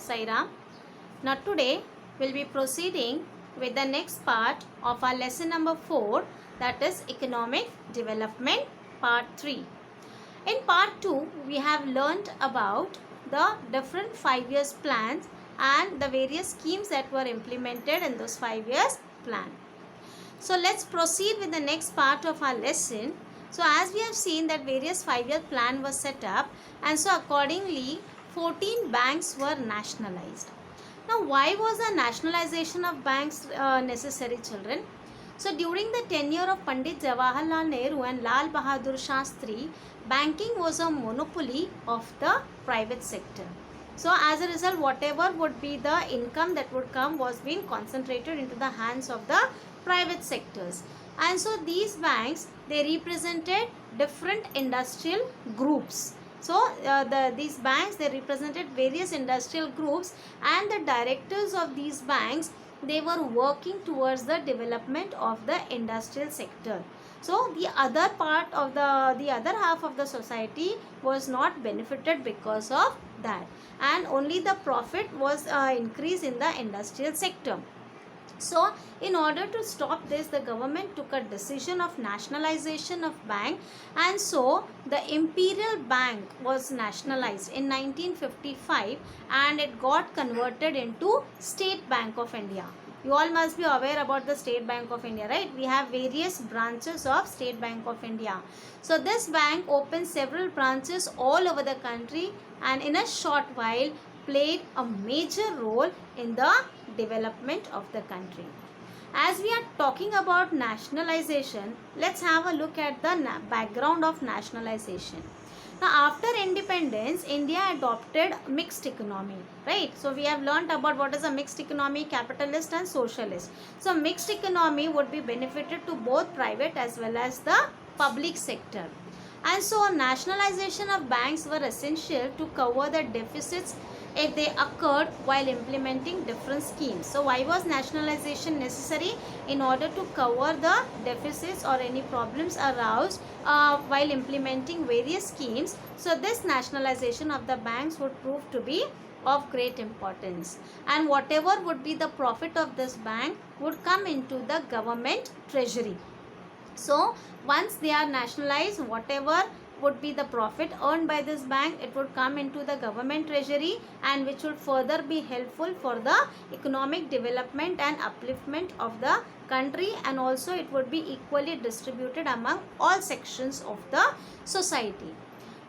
Sairam. Now today we'll be proceeding with the next part of our lesson number 4, that is Economic Development Part 3. In Part 2 we have learnt about the different 5 years plans and the various schemes that were implemented in those 5 years plan. So let's proceed with the next part of our lesson. So as we have seen that various 5-year plan was set up, and so accordingly 14 banks were nationalized. Now why was the nationalization of banks necessary, children? So during the tenure of Pandit Jawaharlal Nehru and Lal Bahadur Shastri, banking was a monopoly of the private sector. So as a result, whatever would be the income that would come was being concentrated into the hands of the private sectors. And so these banks, they represented different industrial groups. So these banks, they represented various industrial groups, and the directors of these banks, they were working towards the development of the industrial sector. So the other part of the other half of the society was not benefited because of that, and only the profit was increased in the industrial sector. So in order to stop this, the government took a decision of nationalization of bank, and so the Imperial Bank was nationalized in 1955 and it got converted into State Bank of India. You all must be aware about the State Bank of India, right? We have various branches of State Bank of India. So this bank opened several branches all over the country, and in a short while played a major role in the development of the country. As we are talking about nationalization, let's have a look at the background of nationalization. Now after independence, India adopted mixed economy, right? So we have learnt about what is a mixed economy, capitalist and socialist. So mixed economy would be benefited to both private as well as the public sector. And so nationalization of banks were essential to cover the deficits if they occurred while implementing different schemes. So why was nationalization necessary? In order to cover the deficits or any problems aroused while implementing various schemes. So this nationalization of the banks would prove to be of great importance, and whatever would be the profit of this bank would come into the government treasury. So once they are nationalized, whatever would be the profit earned by this bank, it would come into the government treasury, and which would further be helpful for the economic development and upliftment of the country, and also it would be equally distributed among all sections of the society.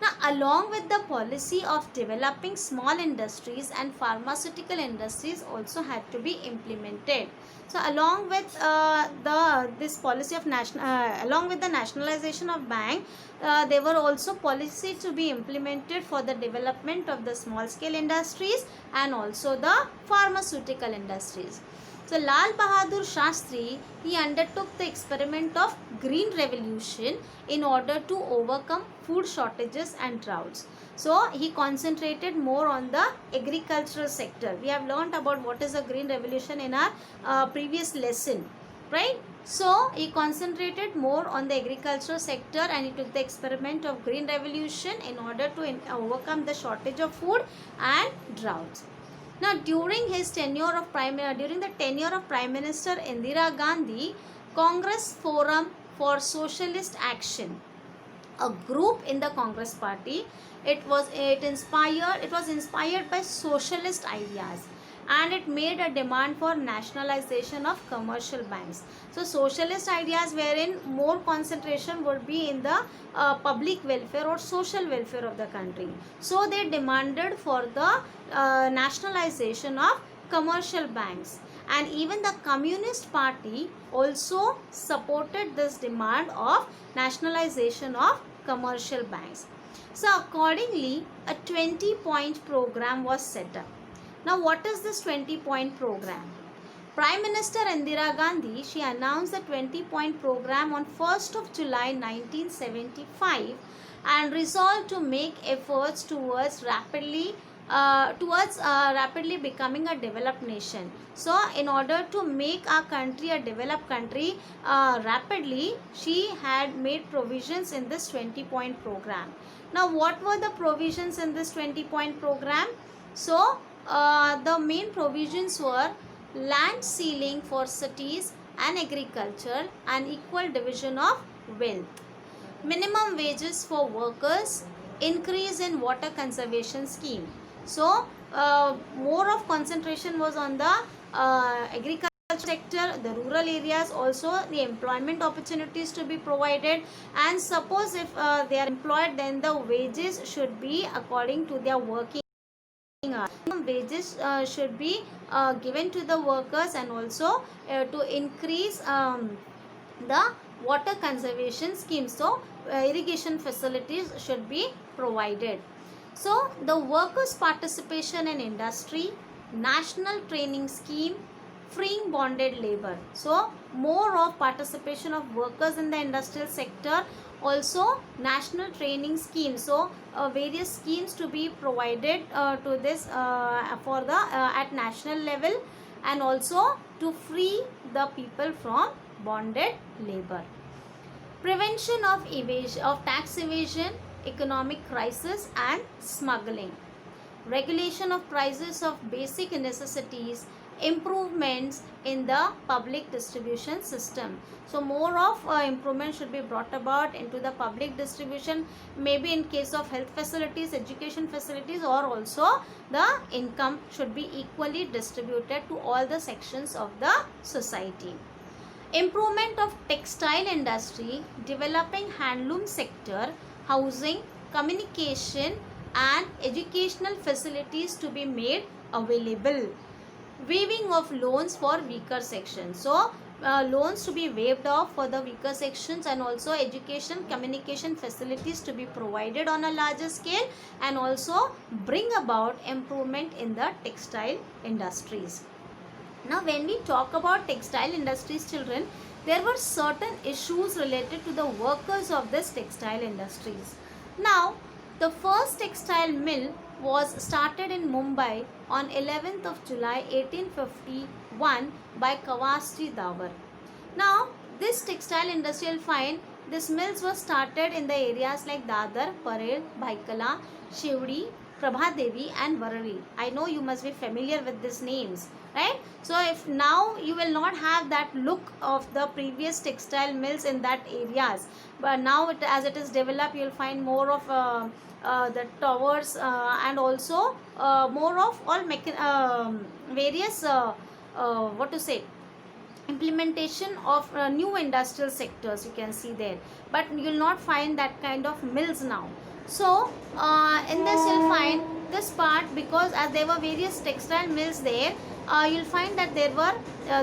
Now along with the policy of developing small industries and pharmaceutical industries also had to be implemented. So along with this policy of along with the nationalization of bank, there were also policy to be implemented for the development of the small scale industries and also the pharmaceutical industries. So Lal Bahadur Shastri, he undertook the experiment of Green Revolution in order to overcome food shortages and droughts. So he concentrated more on the agricultural sector. We have learnt about what is a Green Revolution in our previous lesson, right? So he concentrated more on the agricultural sector, and he took the experiment of Green Revolution in order to overcome the shortage of food and droughts. Now during the tenure of Prime Minister Indira Gandhi, Congress Forum for Socialist Action, a group in the Congress party, it was inspired by socialist ideas, and it made a demand for nationalization of commercial banks. So socialist ideas wherein more concentration would be in the public welfare or social welfare of the country. So they demanded for the nationalization of commercial banks, and even the Communist Party also supported this demand of nationalization of commercial banks. So accordingly, a 20-point program was set up. Now what is this 20-point program? Prime Minister Indira Gandhi, she announced the 20-point program on 1st of July 1975 and resolved to make efforts towards rapidly becoming a developed nation. So in order to make our country a developed country rapidly, she had made provisions in this 20-point program. Now what were the provisions in this 20-point program? So the main provisions were land ceiling for cities and agriculture and equal division of wealth, minimum wages for workers, increase in water conservation scheme. So more of concentration was on the agriculture sector, the rural areas, also the employment opportunities to be provided, and suppose if they are employed, then the wages should be according to their working hours. Wages should be given to the workers, and also to increase the water conservation scheme. So irrigation facilities should be provided. So the workers participation in industry, national training scheme, freeing bonded labor. So more of participation of workers in the industrial sector, also national training scheme. So various schemes to be provided to this for the at national level, and also to free the people from bonded labor. Prevention of evasion, of tax evasion, economic crisis and smuggling. Regulation of prices of basic necessities, improvements in the public distribution system. So more of improvement should be brought about into the public distribution, maybe in case of health facilities, education facilities, or also the income should be equally distributed to all the sections of the society. Improvement of textile industry, developing handloom sector, housing, communication and educational facilities to be made available. Waiving of loans for weaker sections. So loans to be waived off for the weaker sections, and also education, communication facilities to be provided on a larger scale, and also bring about improvement in the textile industries. Now when we talk about textile industries, children, there were certain issues related to the workers of this textile industries. Now the first textile mill was started in Mumbai on 11th of July 1851 by Kawasji Dawar. Now this textile industry, you'll find these mills were started in the areas like Dadar, Parel, Bhaikala, Shivdi, Prabhadevi and Varari. I know you must be familiar with these names, right? So if now you will not have that look of the previous textile mills in that areas, but now as it is developed, you will find more of the towers and also more of all various what to say, implementation of new industrial sectors you can see there, but you will not find that kind of mills now. So in this you'll find this part, because as there were various textile mills there, you'll find that there were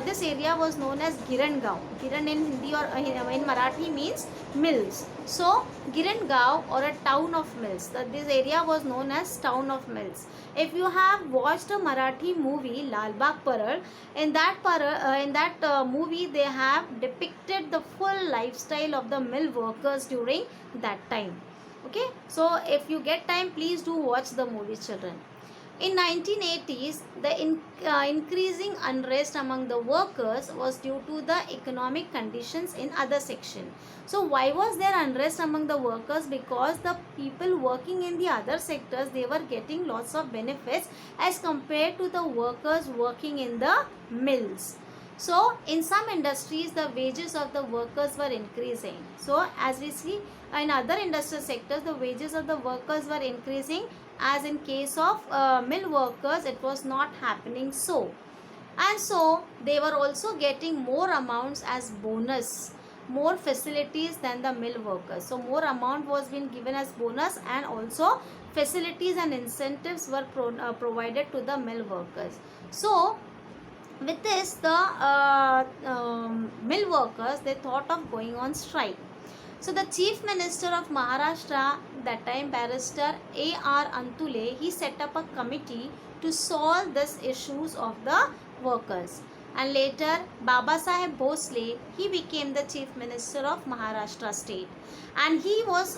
this area was known as Girangaon. Giran in Hindi or in Marathi means mills. So Girangaon, or a town of mills, this area was known as town of mills. If you have watched a Marathi movie Lal Bagh Parad, in that movie they have depicted the full lifestyle of the mill workers during that time. Okay, so if you get time, please do watch the movie, children. In 1980s, the increasing unrest among the workers was due to the economic conditions in other section. So why was there unrest among the workers? Because the people working in the other sectors, they were getting lots of benefits as compared to the workers working in the mills. So in some industries, the wages of the workers were increasing. So as we see in other industrial sectors, the wages of the workers were increasing, as in case of mill workers it was not happening so. And so they were also getting more amounts as bonus, more facilities than the mill workers. So more amount was being given as bonus, and also facilities and incentives were provided to the mill workers. So with this, the mill workers, they thought of going on strike. So the Chief Minister of Maharashtra, that time Barrister A.R. Antule, he set up a committee to solve these issues of the workers. and later Baba Saheb Bhosle, he became the chief minister of Maharashtra state, and he was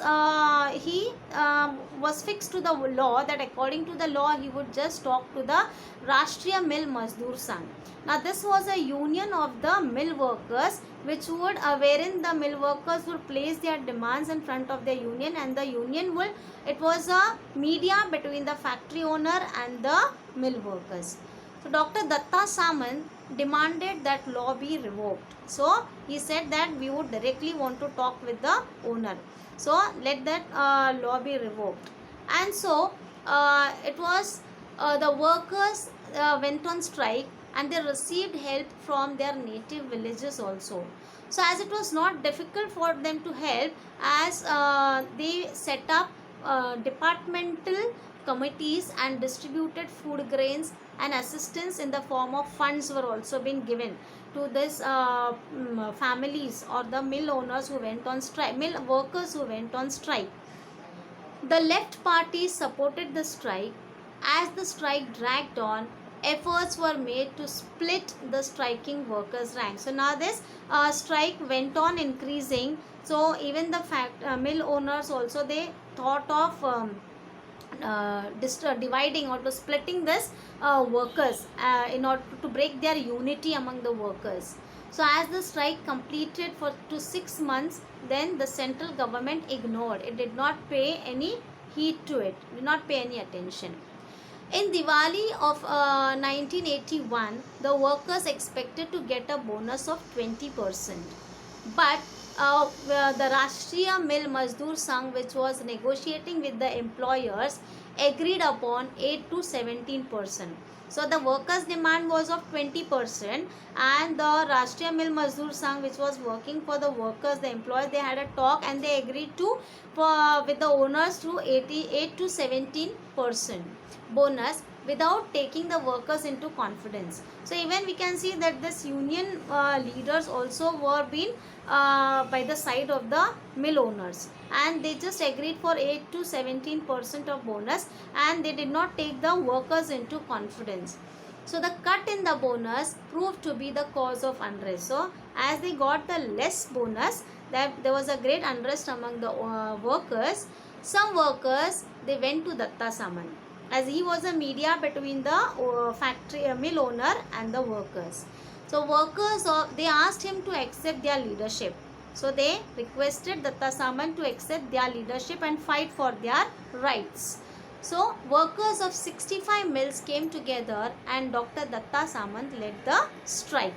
fixed to the law that according to the law he would just talk to the Rashtriya Mill Mazdoor Sangh. Now this was a union of the mill workers which would wherein the mill workers would place their demands in front of the union, and the union will, it was a media between the factory owner and the mill workers. So Dr. Datta Samant demanded that law be revoked. So he said that we would directly want to talk with the owner. So let that law be revoked. And so it was the workers went on strike, and they received help from their native villages also. So as it was not difficult for them to help, as they set up departmental committees and distributed food grains, and assistance in the form of funds were also being given to this families or the mill owners who went on strike, mill workers who went on strike. The left parties supported the strike. As the strike dragged on, efforts were made to split the striking workers' ranks. So now this strike went on increasing. So even the mill owners also, they thought of dividing or to splitting this workers in order to break their unity among the workers. So as the strike completed for 6 months, then the central government ignored. It did not pay any heed to it, did not pay any attention. In Diwali of 1981, the workers expected to get a bonus of 20%. But the Rashtriya Mill Mazdoor Sangh, which was negotiating with the employers, agreed upon 8 to 17%. So the workers' demand was of 20%, and the Rashtriya Mill Mazdoor Sangh, which was working for the workers, the employers, they had a talk and they agreed to with the owners to 8 to 17% bonus without taking the workers into confidence. So even we can see that this union leaders also were being by the side of the mill owners, and they just agreed for 8 to 17% of bonus, and they did not take the workers into confidence. So the cut in the bonus proved to be the cause of unrest. So as they got the less bonus, that there was a great unrest among the workers. Some workers, they went to Datta Samant, as he was a media between the factory mill owner and the workers. So workers, they asked him to accept their leadership. So they requested Datta Samant to accept their leadership and fight for their rights. So workers of 65 mills came together and Dr. Datta Samant led the strike.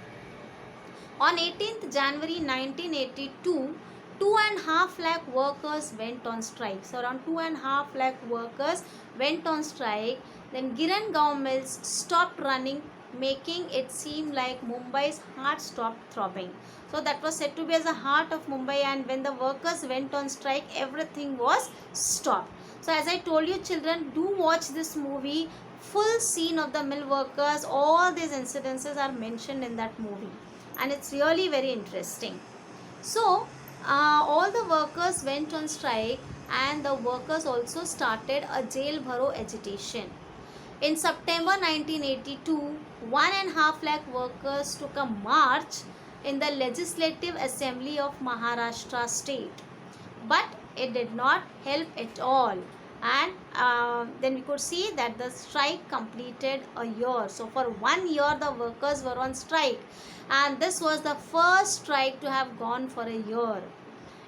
On 18th January 1982, 2.5 lakh workers went on strike. So around 2.5 lakh workers went on strike. Then Girangaon mills stopped running, making it seem like Mumbai's heart stopped throbbing. So that was said to be as the heart of Mumbai, and when the workers went on strike, everything was stopped. So as I told you children, do watch this movie. Full scene of the mill workers, all these incidences are mentioned in that movie, and it's really very interesting. So all the workers went on strike, and the workers also started a jail bharo agitation. In September 1982, 1.5 lakh workers took a march in the Legislative Assembly of Maharashtra state. But it did not help at all. And then we could see that the strike completed a year. So for 1 year the workers were on strike, and this was the first strike to have gone for a year.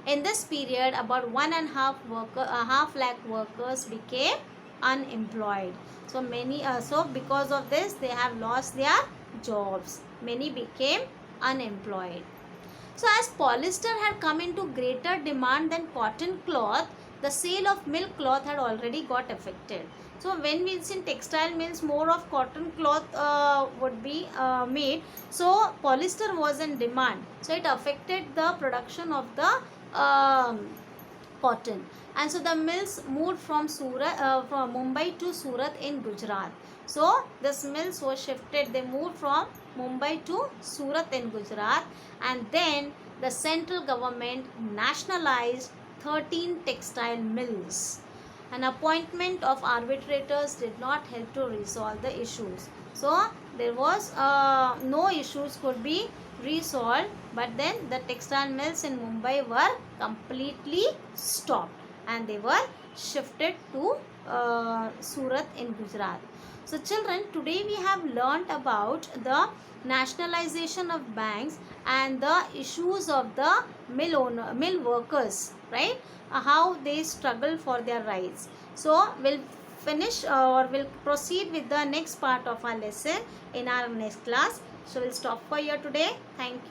In this period, about 1.5 lakh workers became unemployed. So many, so because of this, they have lost their jobs. Many became unemployed. So as polyester had come into greater demand than cotton cloth, the sale of milk cloth had already got affected. So when we see textile mills, more of cotton cloth would be made. So polyester was in demand. So it affected the production of the cotton, and so the mills moved from from Mumbai to Surat in Gujarat. So this mills was shifted, they moved from Mumbai to Surat in Gujarat, and then the central government nationalized 13 textile mills. An appointment of arbitrators did not help to resolve the issues. So there was no issues could be resolved, but then the textile mills in Mumbai were completely stopped and they were shifted to Surat in Gujarat. So children, today we have learnt about the nationalization of banks and the issues of the mill workers, right? How they struggle for their rights. So we'll finish or we'll proceed with the next part of our lesson in our next class. So we'll stop for here today. Thank you.